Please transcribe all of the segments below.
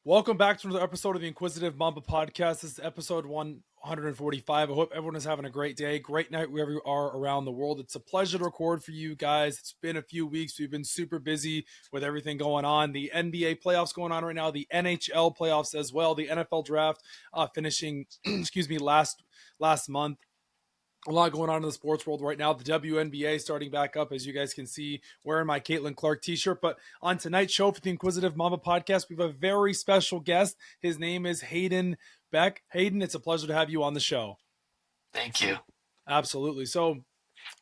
Welcome back to another episode of the Inquisitive Mamba podcast. This is episode 145. I hope everyone is having a great day, great night wherever you are around the world. It's a pleasure to record for you guys. It's been a few weeks. We've been super busy with everything going on. The NBA playoffs going on right now, the NHL playoffs as well, the NFL draft finishing, last month. A lot going on in the sports world right now. The WNBA starting back up, as you guys can see, wearing my Caitlin Clark t-shirt. But on tonight's show for the Inquisitive Mamba podcast, we have a very special guest. His name is Hayden Beck. Hayden, it's a pleasure to have you on the show. Thank you. Absolutely. So,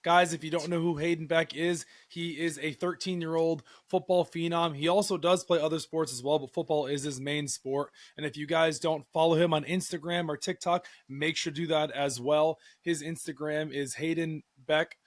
guys, if you don't know who Hayden Beck is, he is a 13-year-old football phenom. He also does play other sports as well, but football is his main sport. And if you guys don't follow him on Instagram or TikTok, make sure to do that as well. His Instagram is Hayden Beck.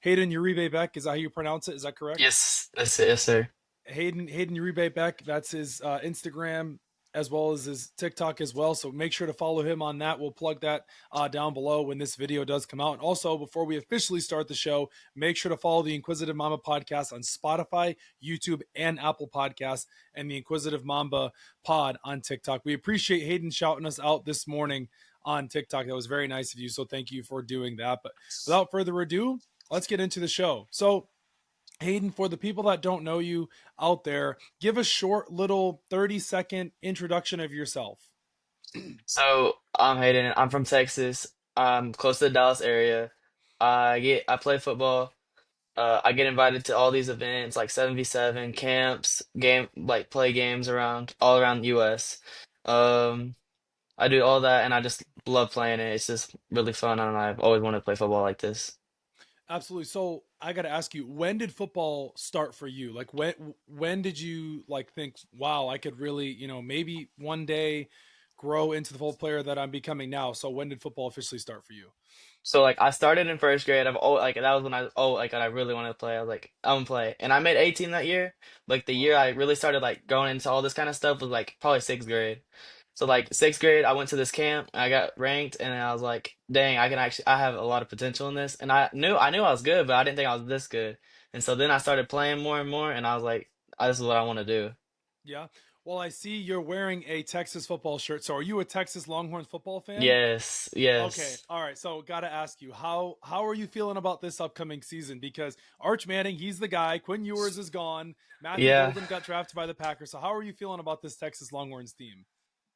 Hayden Uribe Beck, is that how you pronounce it? Is that correct? Yes, that's it. Yes, sir. Hayden Uribe Beck, that's his Instagram as well as his TikTok as well. So make sure to follow him on that. We'll plug that down below when this video does come out. And also, before we officially start the show, make sure to follow the Inquisitive Mamba podcast on Spotify, YouTube, and Apple Podcasts, and the Inquisitive Mamba pod on TikTok. We appreciate Hayden shouting us out this morning on TikTok. That was very nice of you. So thank you for doing that. But without further ado, let's get into the show. So Hayden, for the people that don't know you out there, give a short little 30-second introduction of yourself. So I'm Hayden. I'm from Texas. I'm close to the Dallas area. I play football. I get invited to all these events like 7v7 camps, play games around all around the US. Um, I do all that and I just love playing it. It's just really fun and I've always wanted to play football like this. Absolutely. So I got to ask you, when did football start for you? Like when did you like think, wow, I could really, maybe one day grow into the football player that I'm becoming now? So when did football officially start for you? So like I started in first grade. That was when I really wanted to play. I was like I'm gonna play, and I made 18 that year. Like the year Wow. I really started like going into all this kind of stuff was like probably sixth grade. So like sixth grade, I went to this camp. I got ranked, and I was like, dang, I have a lot of potential in this. And I knew I was good, but I didn't think I was this good. And so then I started playing more and more, and I was like, this is what I want to do. Yeah. Well, I see you're wearing a Texas football shirt. So are you a Texas Longhorns football fan? Yes, Okay, yes, all right. So, got to ask you, how are you feeling about this upcoming season? Because Arch Manning, he's the guy. Quinn Ewers is gone. Matthew yeah. Golden got drafted by the Packers. So, how are you feeling about this Texas Longhorns team?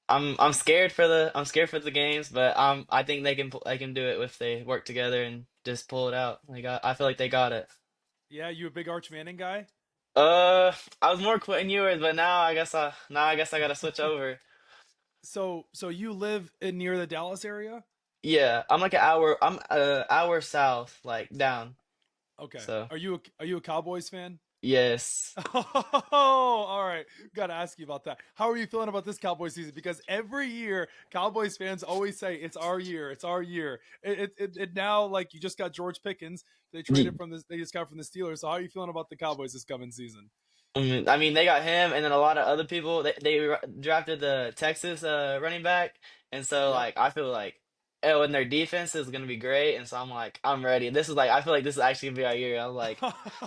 I'm scared for the games, but I think they can do it if they work together and just pull it out. I feel like they got it. Yeah, you a big Arch Manning guy? Uh, I was more quitting yours, but now I guess I gotta switch over. So you live in near the Dallas area? Yeah, I'm like an hour. I'm an hour south, like down. Okay. So Are you a Cowboys fan? yes, Oh, all right. Got to ask you about that. How are you feeling about this Cowboys season? Because every year, Cowboys fans always say it's our year. It's our year. It now, like, you just got George Pickens. They traded from this. They just got from the Steelers. So how are you feeling about the Cowboys this coming season? I mean they got him, and then a lot of other people. They drafted the Texas running back, and so Yep. like I feel like oh, and their defense is gonna be great, and so I'm like I'm ready. This is like I feel like this is actually gonna be our year. I'm like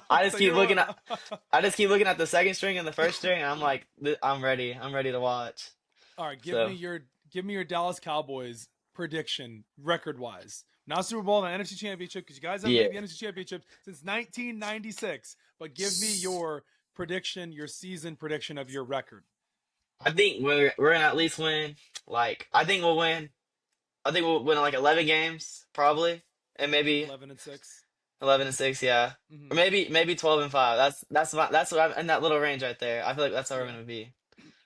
I just So keep you're looking at a I just keep looking at the second string and the first string, and I'm like I'm ready. I'm ready to watch. all right. Give me So your Dallas Cowboys prediction record wise. Not Super Bowl, not NFC Championship, because you guys haven't yeah, made the NFC Championship since 1996. But give me your prediction, your season prediction of your record. I think we're gonna at least win. Like I think we'll win. I think we'll win like 11 games probably, and maybe 11-6. 11-6, yeah, or Mm-hmm. maybe 12-5. That's what I'm in that little range right there. I feel like that's how we're Yeah. gonna be.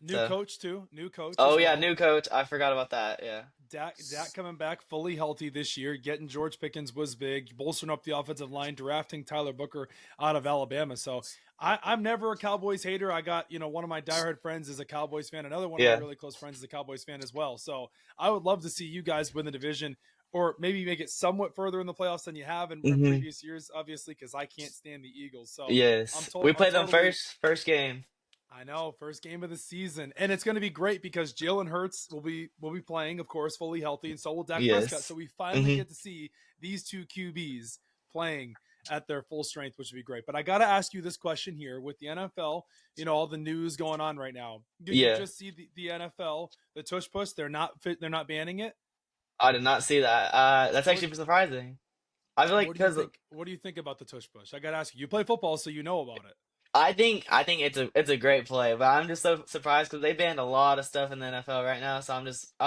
New So, coach too. New coach oh as yeah, well. new coach. I forgot about that. Yeah, Dak coming back fully healthy this year. Getting George Pickens was big. Bolstering up the offensive line. Drafting Tyler Booker out of Alabama. So I'm never a Cowboys hater. I got one of my diehard friends is a Cowboys fan. Another one of my yeah. really close friends is a Cowboys fan as well. So I would love to see you guys win the division. Or maybe make it somewhat further in the playoffs than you have in hmm previous years, obviously, because I can't stand the Eagles. So Yes, we I'm played them totally first game. I know, first game of the season, and it's going to be great because Jalen Hurts will be playing, of course, fully healthy, and so will Dak Prescott. Yes. So we finally hmm get to see these two QBs playing at their full strength, which would be great. But I got to ask you this question here with the NFL, all the news going on right now. Did you Yeah, just see the NFL, the tush push? They're not banning it. I did not see that. That's What actually surprising. I feel like what do you because think? What do you think about the tush push? I got to ask you. You play football, so you know about it. I think it's a great play, but I'm just so surprised because they banned a lot of stuff in the NFL right now. So I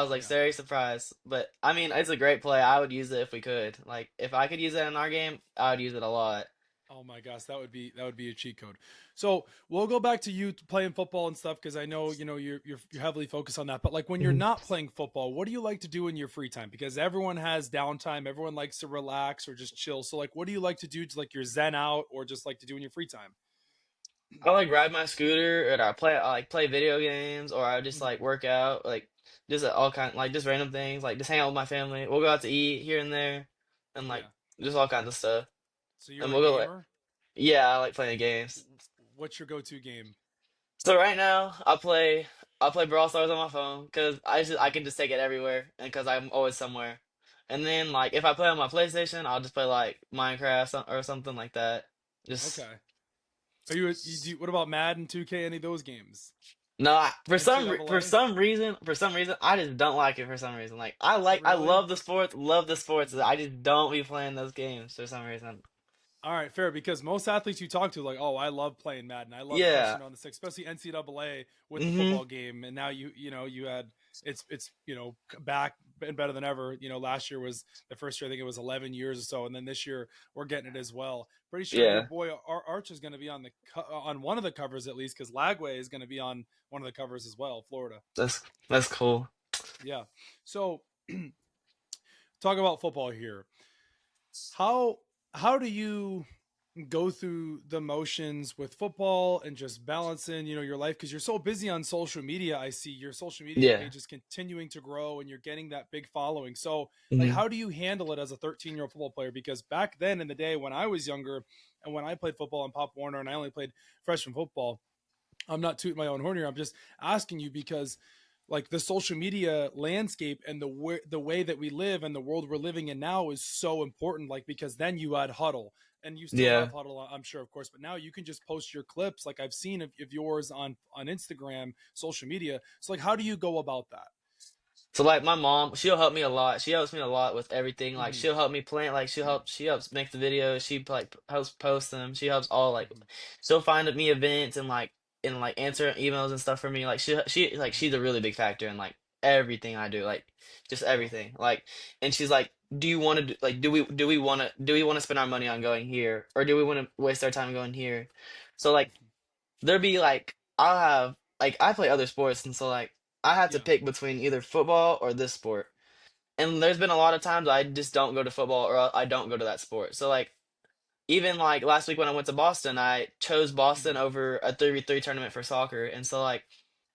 was like Yeah. very surprised. But I mean, it's a great play. I would use it if we could. Like if I could use it in our game, I would use it a lot. Oh my gosh, that would be a cheat code. So we'll go back to you playing football and stuff because I know you're heavily focused on that. But like when you're Mhm. not playing football, what do you like to do in your free time? Because everyone has downtime, everyone likes to relax or just chill. So like, what do you like to do to like your zen out or just like to do in your free time? I like ride my scooter, and I like play video games, or I just like Mhm. work out, like just all kind like just random things, like just hang out with my family. We'll go out to eat here and there, and like Yeah. just all kinds of stuff. So you're And a we'll go like gamer. yeah, I like playing games. What's your go-to game? So right now I play Brawl Stars on my phone because I Mhm. can just take it everywhere and because I'm always somewhere. And then like if I play on my PlayStation, I'll just play like Minecraft or something like that. Just Okay. Are what about Madden 2K? Any of those games? no, NCAA? for some reason I just don't like it for some reason. Like I Really? love the sports. Mhm. I just don't be playing those games for some reason. All right, fair. Because most athletes you talk to, like, oh, I love playing Madden. I love Yeah. crushing on the stick, especially NCAA with the hmm football game. And now you had it's back and better than ever. Last year was the first year. I think it was 11 years or so, and then this year we're getting it as well. Pretty sure your Yeah. boy Arch is going to be on on one of the covers at least, because Lagway is going to be on one of the covers as well. Florida. That's cool. Yeah. So talk about football here. How how do you go through the motions with football and just balancing your life because you're so busy on social media? I see your social media Yeah. page is continuing to grow and you're getting that big following. So like, hmm how do you handle it as a 13-year-old football player? Because back then in the day when I was younger and when I played football in Pop Warner and I only played freshman football, I'm not tooting my own horn here. I'm just asking you because like the social media landscape and the way that we live and the world we're living in now is so important. Like because then you had Huddle and you still Yeah. have Huddle, I'm sure, of course, but now you can just post your clips. Like I've seen of yours on Instagram, social media. So like, how do you go about that? So like my mom, she'll help me a lot. She helps me a lot with everything. Like Hmm. she'll help me plan. Like she helps make the videos. She like helps post them. She helps all like Hmm. she'll find me events and like answer emails and stuff for me. Like she like Hmm. she's a really big factor in like everything I do. Like just Wow. everything. Like and she's like, do you want to do like do we want to spend our money on going here or do we want to waste our time going here? So like Hmm. there'd be like I'll have like I play other sports and so like I have to Yeah. pick between either football or this sport. And there's been a lot of times I just don't go to football or I don't go to that sport. So like even like last week when I went to Boston, I chose Boston Hmm. over a 3v3 tournament for soccer. And so like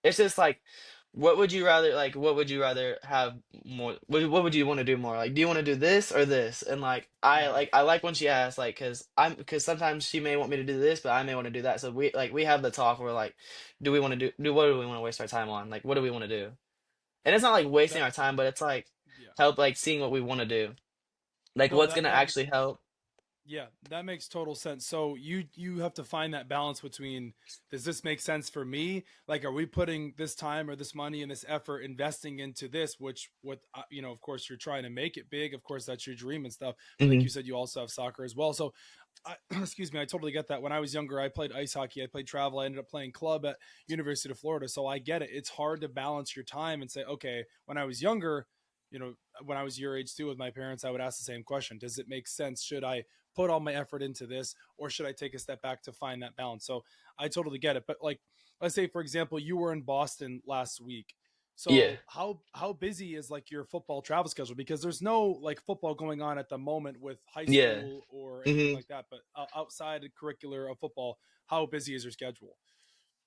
it's just like what would you rather what would you rather have more what would you want to do more? Like do you want to do this or this? And Hmm. I like when she asks like cuz sometimes she may want me to do this, but I may want to do that. So we have the talk where like do we want to do what do we want to waste our time on? Like what do we want to do? And it's not like wasting That our time, but it's like yeah. help like seeing what we want to do. Like No, what's gonna that actually help. Yeah, that makes total sense. So you have to find that balance between, does this make sense for me? Like, are we putting this time or this money and this effort investing into this, which what of course you're trying to make it big. Of course that's your dream and stuff. But like you hmm said, you also have soccer as well. So excuse me, I totally get that. When I was younger, I played ice hockey. I played travel. I ended up playing club at University of Florida. So I get it. It's hard to balance your time and say, okay, when I was younger, you know, when I was your age too with my parents, I would ask the same question. Does it make sense? Should I put all my effort into this or should I take a step back to find that balance? So I totally get it. But like, let's say for example, you were in Boston last week. Yeah. So how busy is like your football travel schedule? Because there's no like football going on at the moment with high Yeah. school or anything hmm like that. But outside of curricular of football, how busy is your schedule?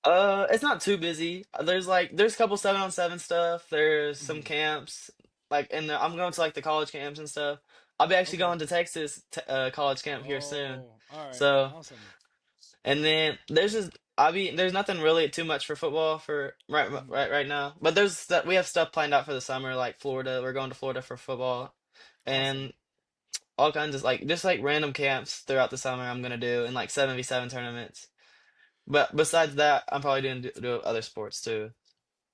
It's not too busy. There's a couple 7-on-7 stuff. There's some Hmm. camps I'm going to like the college camps and stuff. I'll be actually Okay. going to Texas college camp here soon. Oh, all right. So Awesome. and then there's nothing really too much for football for Hmm. right now. But there's that we have stuff planned out for the summer like Florida. We're going to Florida for football. And Awesome. all kinds of like just like random camps throughout the summer I'm gonna do and like 7v7 tournaments. But besides that, I'm probably doing do other sports too.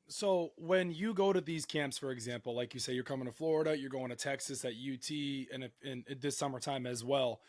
So when you go to these camps, for example, like you say, you're coming to Florida, you're going to Texas at UT, and in this summertime as well.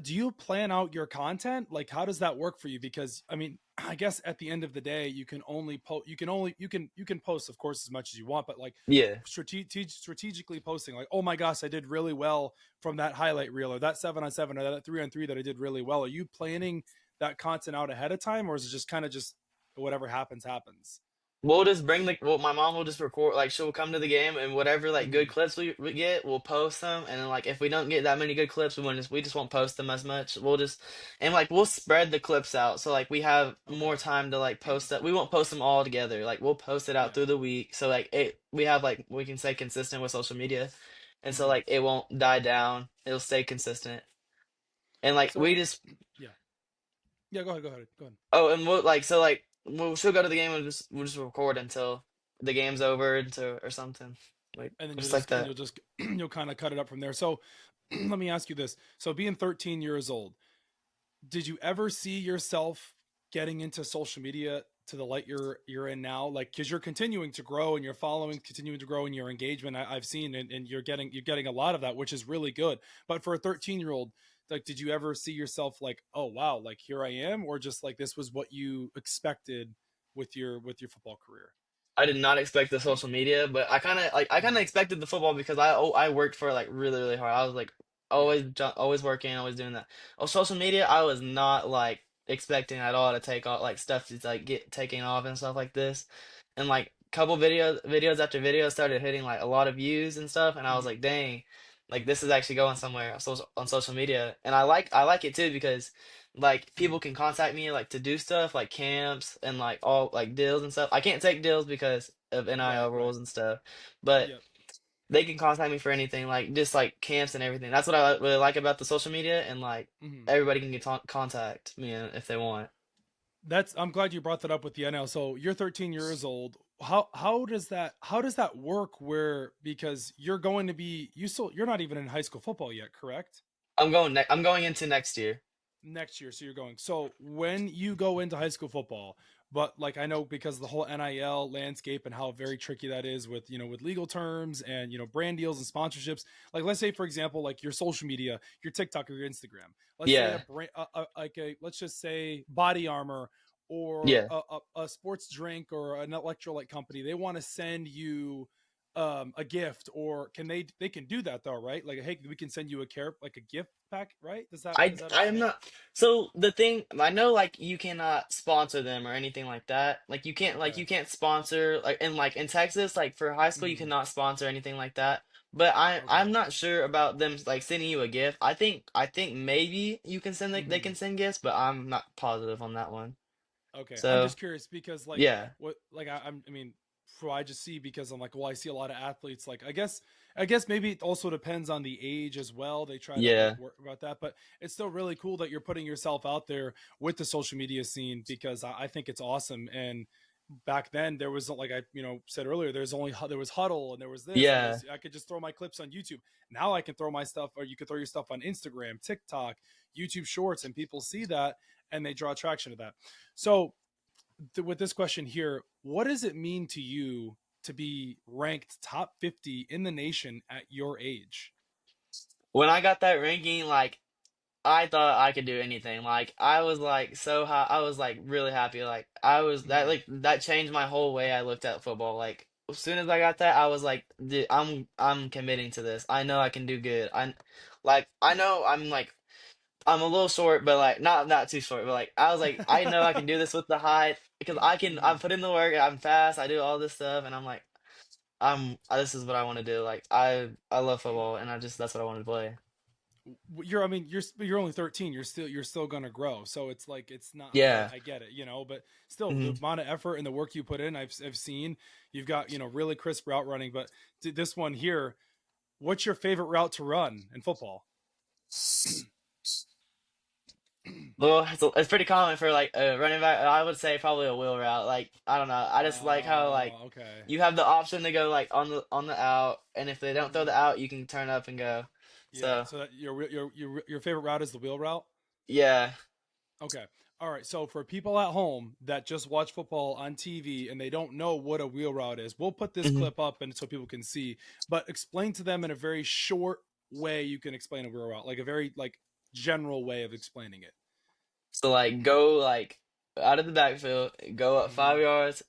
Do you plan out your content? Like, how does that work for you? Because I mean, I guess at the end of the day, you can only post. You can post, of course, as much as you want, but like Yeah. strategically posting, like, oh my gosh, I did really well from that highlight reel, or that 7-on-7, or that 3-on-3 that I did really well. Are you planning that content out ahead of time, or is it just kind of just whatever happens happens? We'll just bring the well, my mom will just record like she'll come to the game and whatever like good Mm-hmm. clips we get, we'll post them and then like if we don't get that many good clips, we just won't post them as much. We'll just and like we'll spread the clips out so like we have more Okay. time to like post that. We won't post them all together. Like we'll post it out Yeah. through the week. So like it we have like we can stay consistent with social media. And so Hmm. like it won't die down. It'll stay consistent. And like we So just yeah, yeah. Go ahead. Go ahead. Go ahead. oh, and we'll like so like she'll go to the game and we'll just record until the game's over into or something like And then just like that. you'll just you'll kind of cut it up from there. So let me ask you this: so being 13 years old, did you ever see yourself getting into social media to the light you're in now? Like, because you're continuing to grow and your following continuing to grow and your engagement, I've seen, and you're getting a lot of that, which is really good. But for a 13-year-old, like, did you ever see yourself like, oh wow, like here I am, or just like this was what you expected with your football career? I did not expect the social media, but I kind of Mhm. expected the football because I worked for like really hard. I was like Yeah. always working, always doing that. Oh, social media, I was not like expecting at all to take off like stuff to like get taken off and stuff like this. And like couple videos after videos started hitting like a lot of views and stuff, and I was Hmm. like, dang, like this is actually going somewhere on social media. And I like it too because like Hmm. people can contact me like to do stuff like camps and like all like deals and stuff. I can't take deals because of Right. NIL Right. rules and stuff, but Yep. they can contact me for anything like just like camps and everything. That's what really like about the social media and like Hmm. everybody can contact me if they want. That's I'm glad you brought that up with the NL. So you're 13 years old. How does that work? Where because you're going to be you're not even in high school football yet, correct? I'm going into next year. Next year, so you're going. So when you go into high school football, but like I know because the whole NIL landscape and how very tricky that is with with legal terms and brand deals and sponsorships. Like let's say for example, like your social media, your TikTok or your Instagram. Let's say a Yeah, brand, like a let's just say Body Armor or yeah. a sports drink or an electrolyte company. They want to send you a gift, or can they can do that though, right? Like hey, we can send you a care like a gift pack, right? Does that is that I am not. So the thing I know, like you cannot sponsor them or anything like that. Like okay? you can't sponsor like in Texas, like for high school you Mhm. cannot sponsor anything like that. But Okay. I'm not sure about them like sending you a gift. I think maybe you can send they Mhm. can send gifts, but I'm not positive on that one. Okay. I'm So just curious because like yeah, what like I mean for I just see because I'm like well I see a lot of athletes like I guess maybe it also depends on the age as well. They try to like yeah, work about that, but it's still really cool that you're putting yourself out there with the social media scene because I think it's awesome. And back then there was like I said earlier there was huddle and there was this and there yeah. was I could just throw my clips on YouTube. Now I can throw my stuff or you could throw your stuff on Instagram, TikTok, YouTube Shorts, and people see that and they draw attraction to that. So with this question here, what does it mean to you to be ranked top 50 in the nation at your age? When I got that ranking, like I thought I could do anything. Like I was like so high. I was like really happy. Like I was that Mhm. like that changed my whole way I looked at football. Like as soon as I got that, I was like, dude, I'm committing to this. I know I can do good. I know I'm a little short, but like not too short. But like I was like I know I can do this with the height because I Mhm. put in the work. I'm fast. I do all this stuff, and I'm like this is what I want to do. Like I love football, and I just that's what I wanted to play. I mean you're only 13, you're still going to grow, so it's like it's not Yeah. I get it, but still the Hmm. amount of effort and the work you put in, I've seen you've got really crisp route running. But this one here, what's your favorite route to run in football? Well, it's pretty common for like a running back. I would say probably a wheel route. Like I don't know. I just like how like Okay. you have the option to go like on the out, and if they don't throw the Mhm. out, you can turn up and go. Yeah. So So that your favorite route is the wheel route. yeah. Okay. All right. So for people at home that just watch football on TV and they don't know what a wheel route is, we'll put this Mhm. clip up and so people can see. But explain to them in a very short way you can explain a wheel route, like a very like general way of explaining it. So like go like out of the backfield, go up Mm-hmm. 5 yards,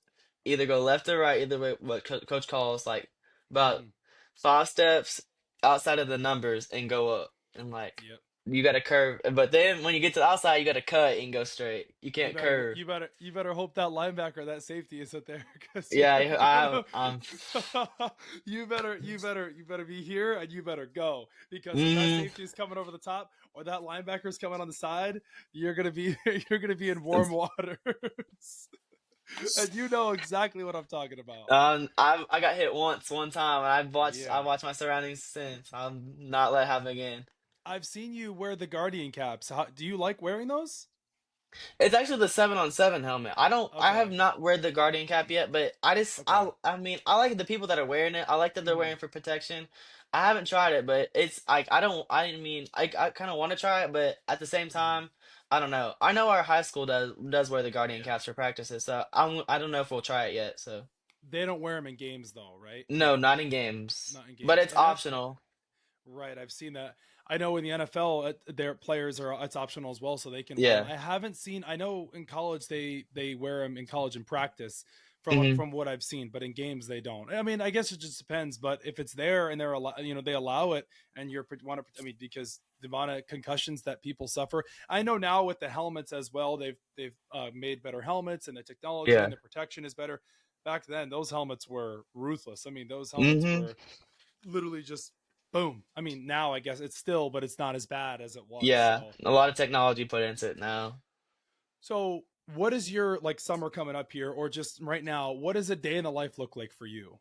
either go left or right, either way what coach calls like about Mm-hmm. 5 steps outside of the numbers and go up. And like Yep. you got to curve, but then when you get to the outside, you got to cut and go straight. You You can't better curve. you better hope that linebacker, that safety isn't there, because Yeah, you're gonna I'm. you better be here and you better go, because if that Mm, safety is coming over the top or that linebacker is coming on the side, you're gonna be you're gonna be in warm it's- waters. And you know exactly what I'm talking about. I got hit once, one time, and I Yeah, watched my surroundings since. I'm not let it happen again. I've seen you wear the Guardian caps. Do you like wearing those? It's actually the 7-on-7 helmet. I have Okay, not wear the Guardian cap yet, but okay. I mean I like the people that are wearing it. I like that they're Hmm. wearing for protection. I haven't tried it, but it's like I mean I kind of want to try it, but at the same Hmm. time, I don't know. I know our high school does wear the Guardian Yeah, caps for practices, so I don't know if we'll try it yet. So they don't wear them in games though, right? no, not in games, Not in but games, it's and that optional. right. I've seen that. I know in the NFL, their players are it's optional as well, so they can wear them. Yeah. I haven't seen. I know in college they wear them in college and practice Hmm. from what I've seen, but in games they don't. I mean, I guess it just depends. But if it's there and they allow it, and you're want to, I mean, because the amount of concussions that people suffer. I know now with the helmets as well, they've made better helmets and the technology and Yeah. the protection is better. Back then, those helmets were ruthless. I mean, those helmets Hmm. were literally just boom. I mean, now I guess it's still, but it's not as bad as it was. Yeah. So, A lot of technology put into it now. so what is your like summer coming up here, or just right now? What does a day in the life look like for you?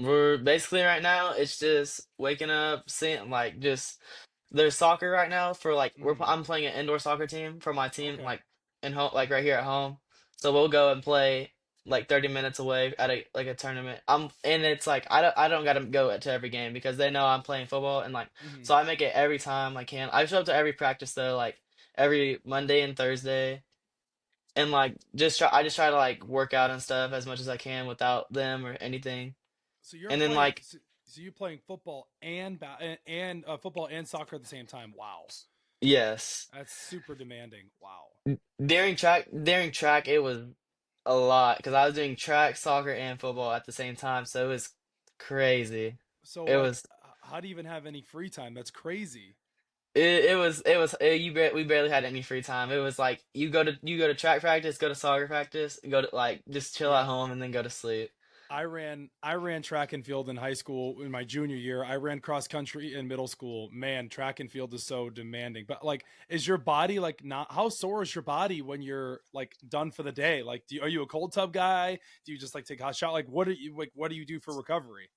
We're basically right now, it's just waking up, seeing like just there's soccer right now for like Mm, I'm playing an indoor soccer team for my team okay. like in home like right here at home. So we'll go and play like 30 minutes away at a tournament. And it's like I don't gotta go to every game because they know I'm playing football and like Hmm. so I make it every time I can. I show up to every practice though, like every Monday and Thursday and like I just try to like work out and stuff as much as I can without them or anything. So you're And then playing. like So you're playing football and football and soccer at the same time. Wow, yes. that's super demanding. Wow. During track it was a lot because I was doing track, soccer, and football at the same time, so it was crazy. So It like, was how do you even have any free time? That's crazy. we barely had any free time. It was like you go to track practice, go to soccer practice, go to like just chill at Yeah, home and then go to sleep. I ran track and field in high school in my junior year. I ran cross country in middle school. Man, track and field is so demanding. But like, is your body like not how sore is your body when you're like done for the day? Like, are you a cold tub guy? Do you just like take a hot shot? Like, what do you do for recovery?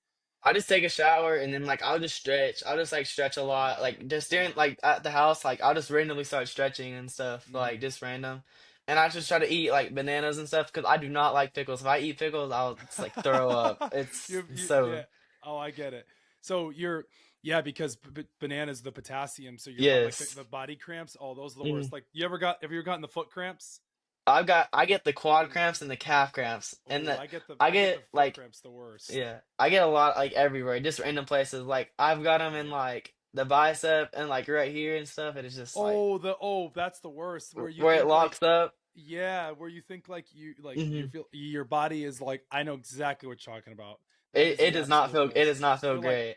I just take a shower and then like I'll just stretch. I'll just like stretch a lot. Like just during Smart. like at the house, like I'll just randomly start stretching and stuff, Hmm. like just random. And I just try to eat like bananas and stuff because I do not like pickles. If I eat pickles, I'll just like throw up. It's Yeah. so Oh, I get it. So you're yeah, because bananas the potassium, so you're not like yes. the body cramps. Oh, those are the Mm-hmm. worst. Like, have you ever gotten the foot cramps? I get the quad cramps and the calf cramps and Oh, I I get the get foot like cramps the worst. yeah I get a lot like everywhere just random places like I've got them in Yeah. like the bicep and like right here and stuff and it's just like That's the worst. Where you where it think like locks up. yeah, where you think like you Hmm. feel your body is like I know exactly what you're talking about. That is It the does not absolute feel it worst. does not feel You're like great.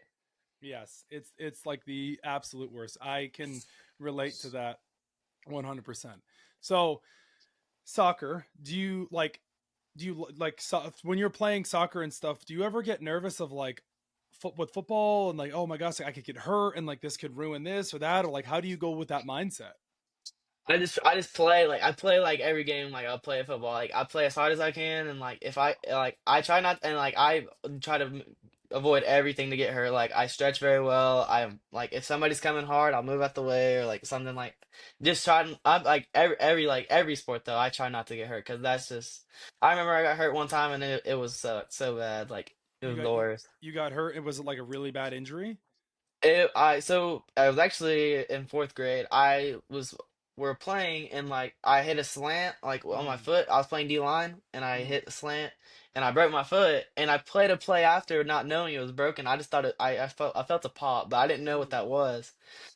yes, it's like the absolute worst. I can relate to that 100%. So, soccer, do you like when you're playing soccer and stuff, do you ever get nervous of like with football and like, oh my gosh, I could get hurt and like this could ruin this or that, or like how do you go with that mindset? I just play like I play like every game like I'll play football like I play as hard as I can and like if I like I try not and like I try to avoid everything to get hurt like I stretch very well I'm like if somebody's coming hard I'll move out the way or like something like just try to I'm like every sport though I try not to get hurt because that's just I remember I got hurt one time and it was so bad like it You was got the worst. you got hurt. It was like a really bad injury. I was actually in fourth grade. We're playing and like I hit a slant like on my Mm, foot. I was playing D line and I mm, hit the slant and I broke my foot and I played a play after not knowing it was broken. I just thought I felt a pop, but I didn't know what ooh, that was.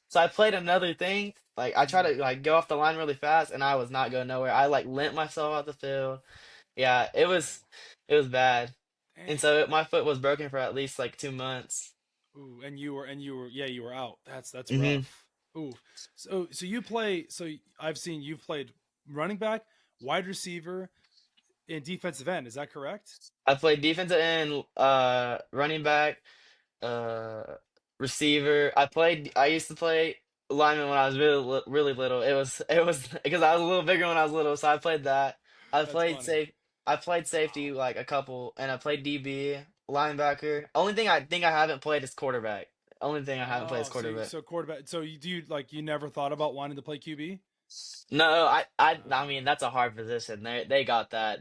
So I played another thing. Like I tried mm, to like go off the line really fast and I was not going nowhere. I like limped myself off the field. Yeah, oh, it was bad. And dang. so my foot was broken for at least like 2 months. Ooh, yeah, you were out. That's Hmm rough. Ooh, so you play. I've seen you've played running back, wide receiver, and defensive end. Is that correct? I played defensive end, running back, uh, receiver. I used to play lineman when I was really little. It was because I was a little bigger when I was little, so I played that. I That's played funny. safe. I played Wow. safety like a couple, and I played DB, linebacker. Only thing I think I haven't played is quarterback. Only thing I haven't played is Oh, quarterback. so quarterback. So do you like you never thought about wanting to play QB? No, I Uh, mean that's a hard position. They got that.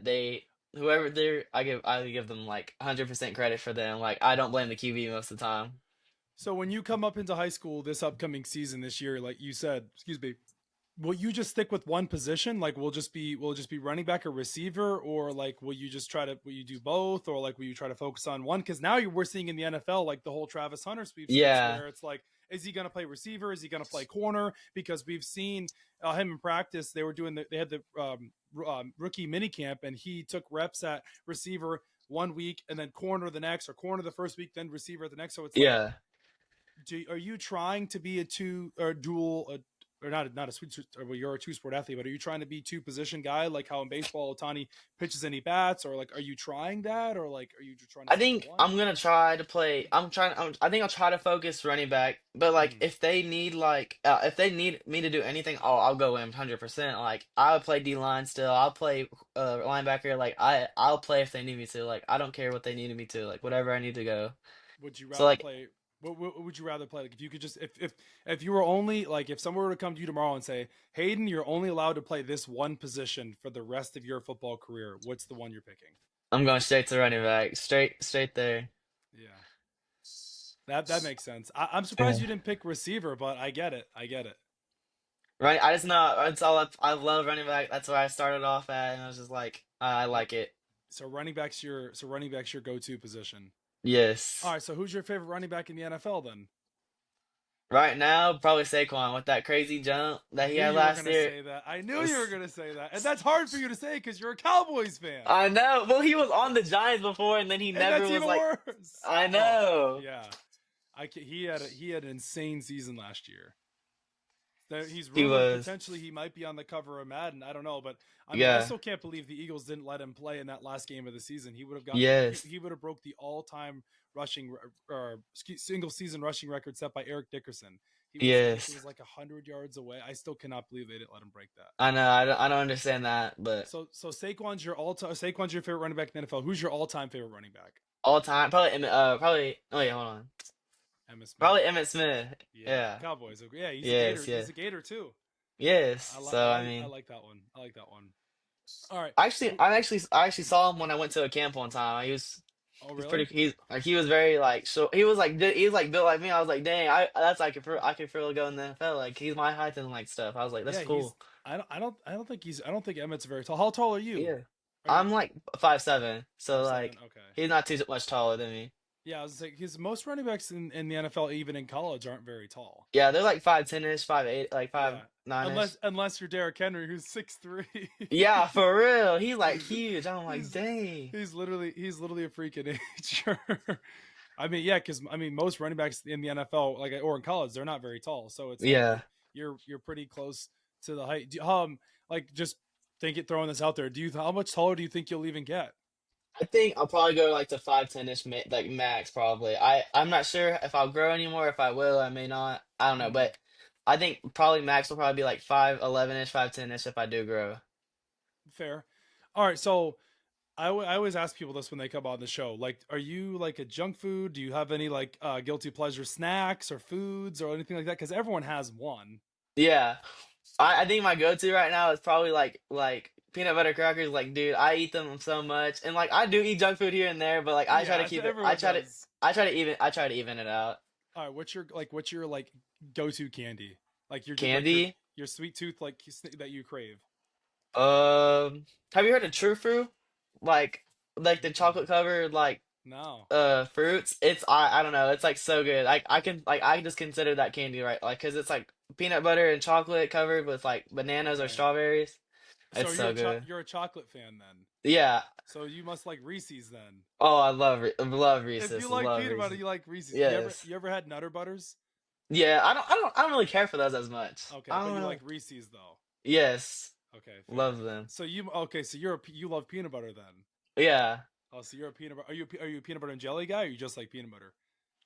Whoever they're I give them like 100% credit for them. Like I don't blame the QB most of the time. so when you come up into high school this upcoming season this year, like you said, excuse me, will you just stick with one position? Like will it just be running back or receiver, or like will you do both, or like will you try to focus on one? Because now we're seeing in the NFL like the whole Travis Hunter sweepstakes, Yeah, where it's like, is he going to play receiver? Is he going to play corner? Because we've seen him in practice. They had the rookie mini camp, and he took reps at receiver one week, and then corner the next, or corner the first week, then receiver the next. So it's like, yeah. are you trying to be a two or dual or not a switch, or well, you're a two sport athlete, but are you trying to be two position guy like how in baseball Otani pitches and he bats, or like are you trying that, or like are you just trying to I stick to think I'm one? gonna try to play. I think I'll try to focus running back. But like, Mm. if they need me to do anything, I'll go in 100%. Like, I'll play D line still. I'll play linebacker. Like, I'll play if they need me to. Like, I don't care what they needed me to. Like, whatever I need to go. Would you So rather like, play? What would you rather play? Like if you could just if you were only like if someone were to come to you tomorrow and say, Hayden, you're only allowed to play this one position for the rest of your football career, what's the one you're picking? I'm going straight to running back. Straight there. Yeah, that makes sense. I'm surprised Yeah. you didn't pick receiver, but I get it. I get it. Right. I just know it's all up. I love running back. That's where I started off at, and I was just like, I like it. So running back's your go-to position. All Yes. right, so who's your favorite running back in the NFL then? Right now, probably Saquon with that crazy jump I that he knew had you were last gonna year. say that. I knew you were It's- gonna say that, and that's hard for you to say because you're a Cowboys fan, I know. Well, he was on the Giants before, and then he and never that's was even like. worse. I Oh, know. yeah, he had an insane season last year. He's He rumored was. potentially he might be on the cover of Madden. I don't know, but I mean, I Yeah. still can't believe the Eagles didn't let him play in that last game of the season. He would have Yes. he would have broke the all time rushing or single season rushing record set by Eric Dickerson. I think he Yes. was like 100 yards away. I still cannot believe they didn't let him break that. I know. I don't understand that, but So Saquon's your favorite running back in the NFL. Who's your all time favorite running back? all time probably. Oh yeah, hold on. Emmitt Smith. Probably Emmett Smith. Yeah, Yeah. Cowboys. Okay, yeah, he's a Gator. Yes. He's Yeah. a Gator too. Yes. So I I mean. like that one. I like that one. All right. I actually saw him when I went to a camp one time. Oh, He's pretty. really? He was very like so. He was like built like me. I was like, dang, I could feel go in the NFL. Like he's my height and like stuff. I was like, that's Yeah, cool. I don't think Emmett's very tall. How tall are you? Yeah, Are you I'm like 5'7", so 5'7"? like Okay. he's not too much taller than me. Yeah, I was like, because most running backs in the NFL, even in college, aren't very tall. Yeah, they're like 5'10" ish, 5'8", like Yeah, 5'9" ish. unless you're Derrick Henry, who's 6'3". Yeah, for real. He's like huge. I'm like, he's dang. he's literally a freak of nature. I mean, yeah, because I mean, most running backs in the NFL, like or in college, they're not very tall. So it's like Yeah, you're pretty close to the height. Like just throwing this out there. How much taller do you think you'll even get? I think I'll probably go like to 5'10" ish, like max probably. I'm not sure if I'll grow anymore. If I will, I may not. I don't know, Mm, but I think probably max will probably be like 5'11" ish, 5'10" ish if I do grow. fair. All right, so I always ask people this when they come on the show. Like, are you like a junk food? Do you have any like guilty pleasure snacks or foods or anything like that? Because everyone has one. Yeah, I think my go-to right now is probably like peanut butter crackers. Like, dude, I eat them so much, and like I do eat junk food here and there, but like I try to Yeah, keep it. everyone does. I try to even it out. All right, what's your like go-to candy? Like Candy. your sweet tooth that you crave. Have you heard of True Fruit? Like the Mm-mm. chocolate covered like No. fruits. I don't know. It's like so good. I can like I just consider that candy, right? Like because it's like peanut butter and chocolate covered with like bananas or Okay. strawberries. So It's so good. you're a chocolate fan then. Yeah. So you must like Reese's then. Oh, love If you Reese's. like Love peanut butter, Reese's. you like Reese's. Yes. You ever had Nutter Butters? Yeah. I don't really care for those as much. Okay, I but don't you know. like Reese's though. Yes. Okay, fair. Love them. So you love peanut butter then. Yeah. Oh, so you're a peanut butter. Are you a peanut butter and jelly guy, or you just like peanut butter?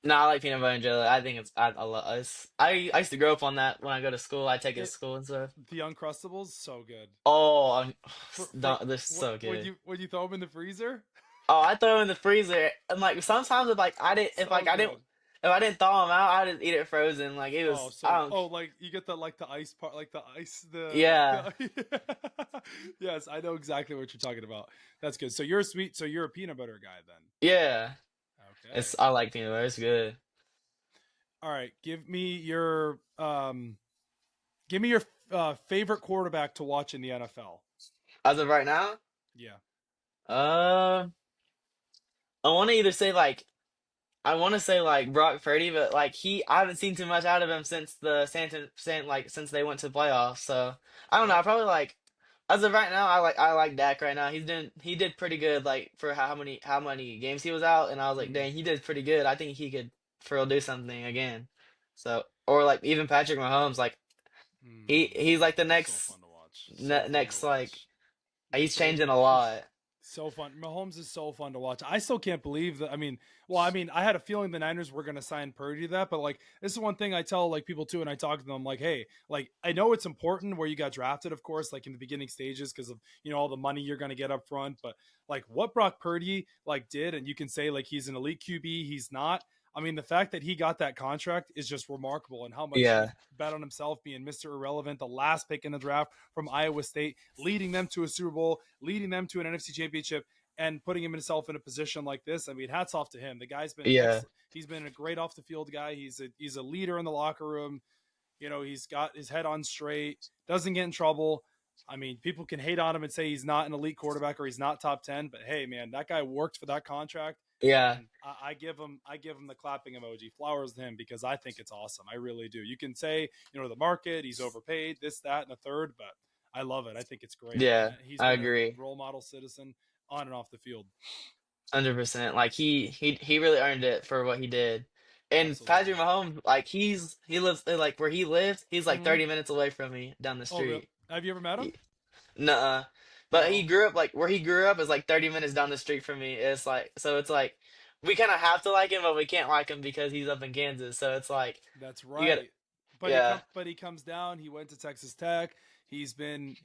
No, I like peanut butter and jelly. I think I love it's I used to grow up on that when I go to school. I take it to It school and stuff. the Uncrustables, so good. Oh, For they're so good. when you throw them in the freezer, Oh, I throw them in the freezer and like sometimes so good. if I didn't thaw them out, I just eat it frozen. Like it Oh, was I don't like you get the ice part, like the ice, yeah the. Yes, I know exactly what you're talking about. That's good. So you're a peanut butter guy then. yeah. Okay. I like peanut butter. It's good. All right. Give me your favorite quarterback to watch in the NFL. As of right now, Yeah. uh, I want to either say like I want to say like Brock Purdy, but like I haven't seen too much out of him since the since they went to the playoffs. So I don't know. I Yep. probably like as of right now, I like Dak right now. He did pretty good like for how many games he was out, and I was like, Mm, dang, he did pretty good. I think he could for real do something again. So or like even Patrick Mahomes, like he's like the so next fun to watch. So fun to next like watch. he's So changing a lot. so fun. Mahomes is so fun to watch. I still can't believe that. I mean, I had a feeling the Niners were going to sign Purdy to that, but like, this is one thing I tell like people too, and I talk to them like, hey, like I know it's important where you got drafted, of course, like in the beginning stages because of all the money you're going to get up front, but like what Brock Purdy like did, and you can say like he's an elite QB, he's not. I mean, the fact that he got that contract is just remarkable, and how much he Yeah, bet on himself being Mr. Irrelevant, the last pick in the draft from Iowa State, leading them to a Super Bowl, leading them to an NFC Championship, and putting himself in a position like this. I mean, hats off to him. The guy's been yeah, excellent. He's been a great off the field guy. He's a leader in the locker room. He's got his head on straight. Doesn't get in trouble. I mean, people can hate on him and say he's not an elite quarterback or he's not top 10, but hey, man, that guy worked for that contract, yeah, and I give him the clapping emoji, flowers to him because I think it's awesome. I really do. You can say the market, he's overpaid, this, that, and the third, but I love it. I think it's great. yeah. He's I been a agree. role model citizen on and off the field. 100%. Like he really earned it for what he did. And Absolutely. Patrick Mahomes, like he lives like where he lives, he's like Mm-hmm. 30 minutes away from me down the Oh, real? street. Have you ever met him? He- Nuh-uh. But he No. grew up like where he grew up is like 30 minutes down the street from me. It's like so it's like we kind of have to like him, but we can't like him because he's up in Kansas. So it's like That's you got to right. yeah. But he comes down. He went to Texas Tech. He's been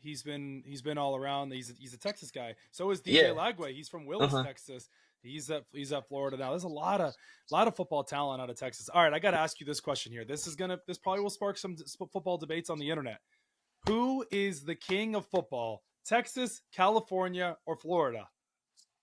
all around. He's a Texas guy. So is DJ Yeah. Lagway. He's from Willis, Uh-huh. Texas. He's at Florida now. There's a lot of football talent out of Texas. All right, I got to ask you this question here. This probably will spark some football debates on the internet. Who is the king of football? Texas, California, or Florida?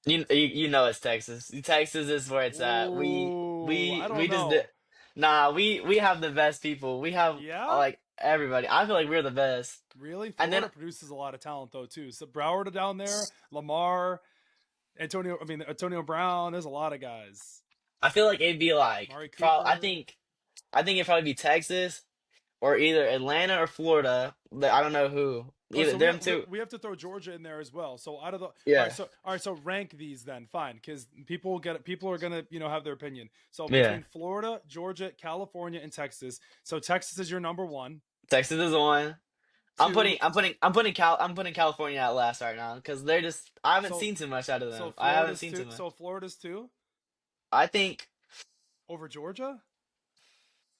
You know it's Texas. Texas is where it's at. Ooh, I We don't just did. know. Nah, we have the best people. We have Yeah? like everybody. I feel like we're the best. Really? And then Florida produces a lot of talent though too. So Broward down there, Lamar, Antonio Brown. There's a lot of guys. I feel like it'd be like Mari pro. Cooper. I think it'd probably be Texas or either Atlanta or Florida. I don't know who. Oh, Either so them two. we have to throw Georgia in there as well. So out of the Yeah, all right, so rank these then, fine, because people are gonna have their opinion. So yeah. between Florida, Georgia, California, and Texas. So Texas is your number one, Texas is one. two. I'm putting California at last right now because they're just I haven't So seen too much out of so them. I haven't Florida's seen too two. much. So Florida's two I think over Georgia.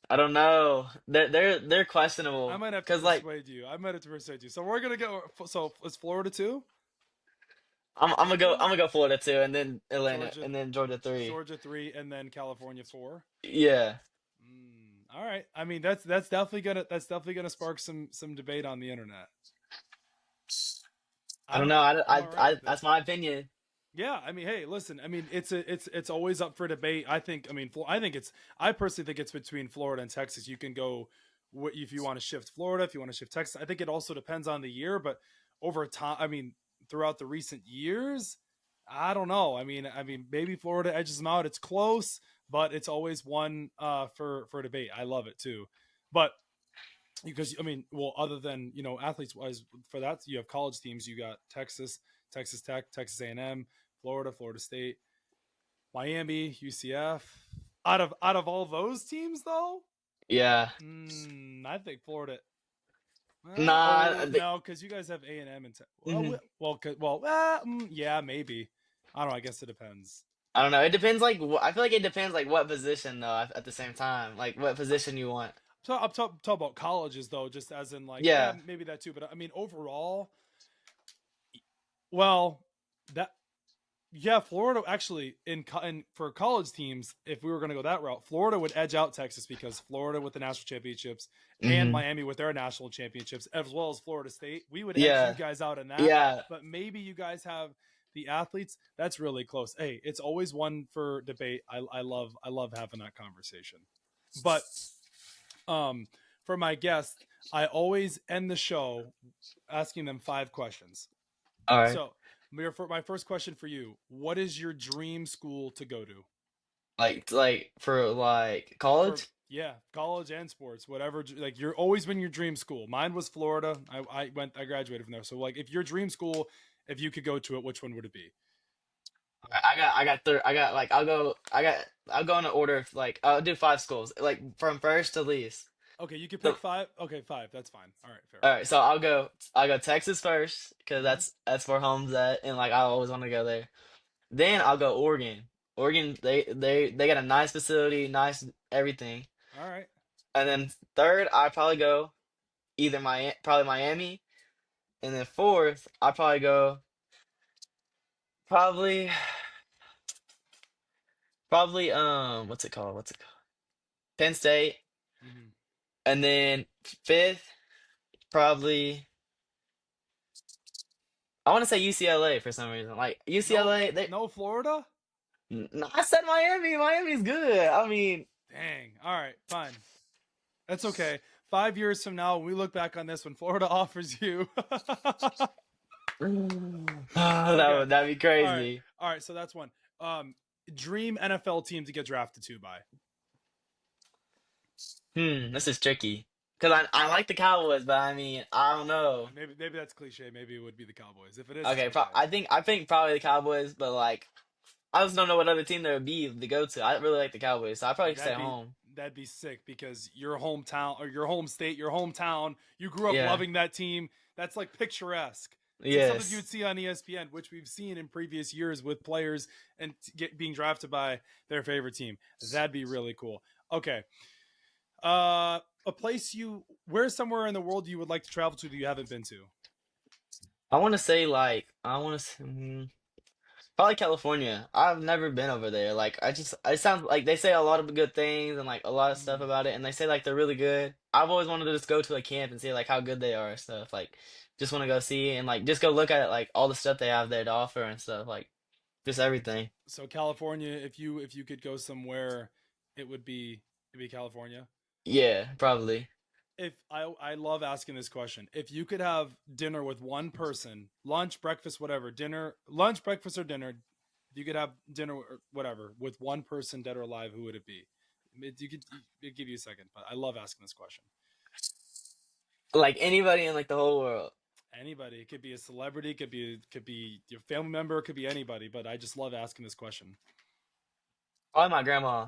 I don't know. They're I questionable might have to because like persuade you. I might have to persuade you. So we're gonna go. So is Florida two? I'm gonna go Florida two and then Atlanta Georgia, and then Georgia three. Georgia three, and then California four. Yeah. All right. I mean, that's definitely gonna spark some debate on the internet. I don't know. I'm all right with it. That's my opinion. Yeah, I mean, hey, listen. I mean, it's always up for debate. I think. I mean, I think it's. I personally think it's between Florida and Texas. You can go if you want to shift Florida, if you want to shift Texas. I think it also depends on the year, but over time, I mean, throughout the recent years, I don't know. I mean, maybe Florida edges them out. It's close, but it's always one for debate. I love it too, but because I mean, well, other than athletes wise, for that you have college teams. You got Texas, Texas Tech, Texas A&M, Florida, Florida State, Miami, UCF. Out of all those teams, though, Yeah. I think Florida. Nah, Oh no, because you guys have A&M and well, mhm. yeah, maybe. I don't know. I guess it depends. I don't know. It depends. Like, I feel like it depends. Like, what position though? At the same time, like, what position you want? So I'm talking about colleges though, just as in like, yeah, Yeah. maybe that too. But I mean, overall, well, that yeah, Florida actually in for college teams, if we were going to go that route, Florida would edge out Texas because Florida with the national championships and Hmm. Miami with their national championships, as well as Florida State, we would edge you Yeah. guys out in that. Yeah. But maybe you guys have the athletes. That's really close. Hey, it's always one for debate. I love having that conversation. But um, for my guests, I always end the show asking them 5 questions. All right. So, my first question for you: what is your dream school to go to? Like for like For college. yeah, college and sports, whatever. Like you're always been your dream school. Mine was Florida. I graduated from there. So like, if your dream school, if you could go to it, which one would it be? I got like I'll go in the order of like I'll do five schools like from first to least. Okay, you could So pick five. Okay, five. That's fine. All right, fair. all right, so I'll go Texas first because Mm-hmm. that's where home's at and like I always want to go there. Then I'll go Oregon. Oregon they got a nice facility, nice everything. All right. And then third I probably go either probably Miami, and then fourth I probably go probably probably what's it called? What's it called? Penn State. Mm-hmm. And then fifth, probably I want to say UCLA for some reason. Like No, UCLA, they no Florida. I said Miami. Miami's good. I mean, Dang. All right, fine. That's okay. 5 years from now, when we look back on this, when Florida offers you. Okay. that'd be All right. crazy. All right. So that's one. Um, Dream NFL team to get drafted to by. This is tricky. Cause I like the Cowboys, but I mean, I don't know. Maybe that's cliche. Maybe it would be the Cowboys. If it is, it's Okay, okay. I think probably the Cowboys, but like I just don't know what other team there would be to go to. I really like the Cowboys, so I probably stay That'd be home. that'd be sick because your hometown or your home state, your hometown, you grew up Yeah. loving that team. That's like picturesque. It's like something you would Yes. see on ESPN, which we've seen in previous years with players and being drafted by their favorite team. That'd be really cool. Okay. A place where's somewhere in the world you would like to travel to that you haven't been to? I want to say like I want to. Probably California. I've never been over there. Like it sounds like they say a lot of good things and like a lot of stuff Mm. about it, and they say like they're really good. I've always wanted to just go to a camp and see like how good they are and stuff. Like, just want to go see and like just go look at like all the stuff they have there to offer and stuff. Like, just everything. So California, if you could go somewhere, it'd be California. Yeah, probably. If I love asking this question. If you could have dinner with one person, lunch, breakfast, whatever, dinner, lunch, breakfast, or dinner, if you could have dinner or whatever with one person, dead or alive, who would it be? You could give you a second, but I love asking this question. Like anybody in like the whole world. Anybody. It could be a celebrity, could be your family member, it could be anybody, but I just love asking this question. Probably my grandma.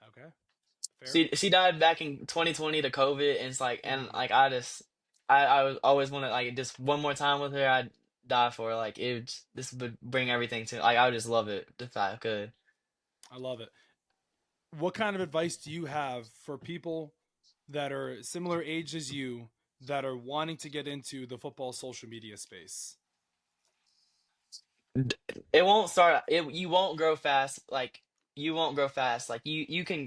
Okay. Fair. She died back in 2020 to COVID, and it's like and Mm. like I was always wanted like just one more time with her. I'd die for her. Like this would bring everything to like I would just love it if I could. I love it. What kind of advice do you have for people that are similar age as you that are wanting to get into the football social media space? It won't start. You won't grow fast. Like you won't grow fast. Like you can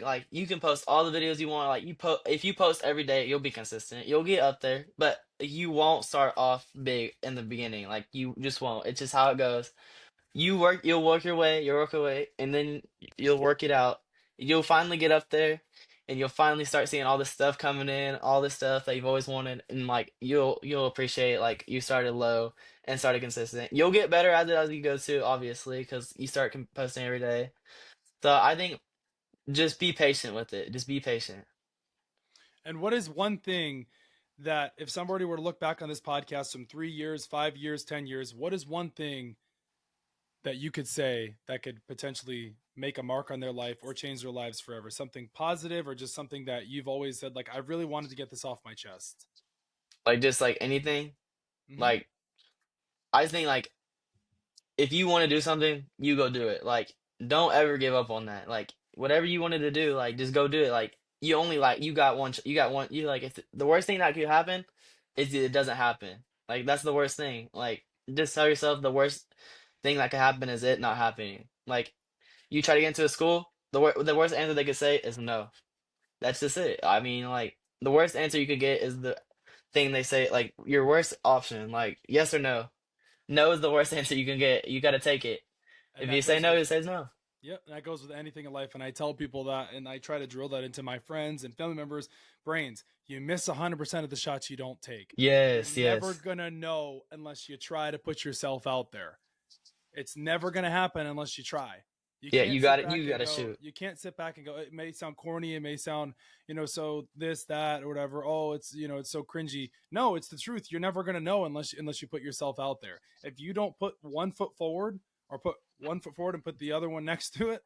post all the videos you want. Like you if you post every day, you'll be consistent. You'll get up there, but you won't start off big in the beginning. Like you just won't. It's just how it goes. you'll work your way, and then you'll work it out. You'll finally get up there, and you'll finally start seeing all this stuff coming in, all this stuff that you've always wanted, and like you'll appreciate like you started low and started consistent. You'll get better at it as you go too, obviously, because you start posting every day. So I think just be patient with it. Just be patient. And what is one thing that if somebody were to look back on this podcast from 3 years, 5 years, 10 years, what is one thing that you could say that could potentially make a mark on their life or change their lives forever? Something positive or just something that you've always said, like, I really wanted to get this off my chest? Like just like anything. Hmm. Like I just think like if you want to do something, you go do it. Like, don't ever give up on that. Like, whatever you wanted to do, like, just go do it. Like, you only like you got one. You got one. You like if the worst thing that could happen is it doesn't happen. Like, that's the worst thing. Like, just tell yourself the worst thing that could happen is it not happening. Like, you try to get into a school, the worst answer they could say is no. That's just it. I mean, like, the worst answer you could get is the thing they say. Like, your worst option, like yes or no. No is the worst answer you can get. You got to take it. And If you that say goes no, with, it says no. yep, that goes with anything in life. And I tell people that, and I try to drill that into my friends and family members' brains. You miss 100% of the shots you don't take. You're Yes, never yes. going to know unless you try to put yourself out there. It's never going to happen unless you try. You Yeah, can't sit you back got and to go, shoot. you can't sit back and go, it may sound corny, it may sound, so this, that, or whatever. Oh, it's so cringy. No, it's the truth. You're never going to know unless you put yourself out there. If you don't put one foot forward or put one foot forward and put the other one next to it,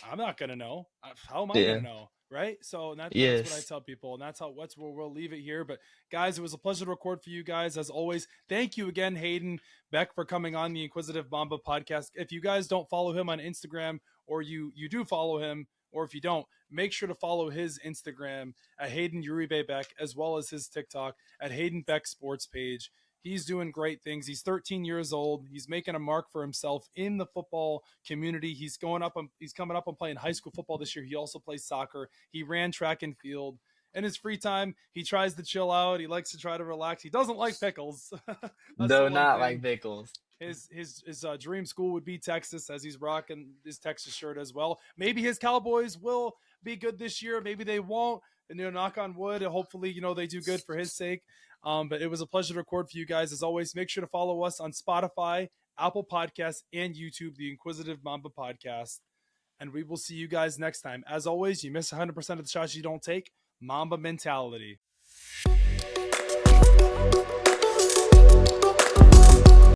I'm not gonna know. How am I gonna Yeah. know? Right. So that's what I Yes. tell people, and that's where we'll leave it here. But guys, it was a pleasure to record for you guys as always. Thank you again, Hayden Beck, for coming on the Inquisitive Mamba podcast. If you guys don't follow him on Instagram, or you do follow him, or if you don't, make sure to follow his Instagram at Hayden Uribe Beck, as well as his TikTok at Hayden Beck Sports page. He's doing great things. He's 13 years old. He's making a mark for himself in the football community. He's coming up on playing high school football this year. He also plays soccer. He ran track and field. In his free time, he tries to chill out. He likes to try to relax. He doesn't like pickles. That's the Though one not like thing. pickles. His dream school would be Texas, as he's rocking his Texas shirt as well. Maybe his Cowboys will be good this year. Maybe they won't. And knock on wood. Hopefully, they do good for his sake. But it was a pleasure to record for you guys. As always, make sure to follow us on Spotify, Apple Podcasts, and YouTube, the Inquisitive Mamba Podcast. And we will see you guys next time. As always, you miss 100% of the shots you don't take. Mamba mentality.